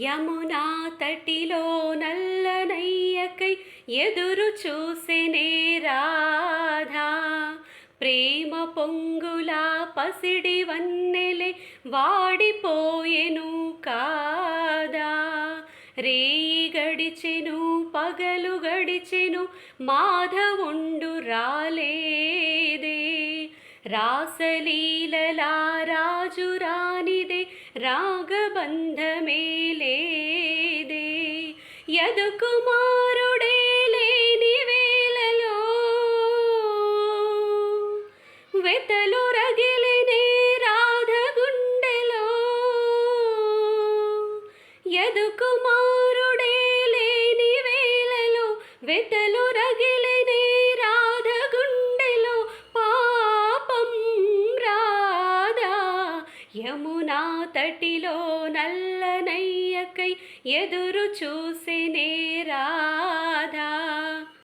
యమునా తటిలో నల్లనయ్యకై ఎదురు చూసెనే రాధా. ప్రేమ పొంగులా పసిడి వన్నెలే వాడిపోయెను కాదా. రేయి గడిచెను పగలు గడిచెను మాధవుండు రాలేదే. రాసలీలలా రాజు రానిదే రాగబంధమే లేదే. యదుకుమారుడే లేని వేళలో వెతలు రగిలినే రాధ గుండెలో. యదుకుమారుడే లేని వేళలో వెతలు రగిలినే రాధ గుండెలో. పాపం రాధా యమునా తటిలో నల్లనయ్యకై ఎదురు చూసెనే రాధా.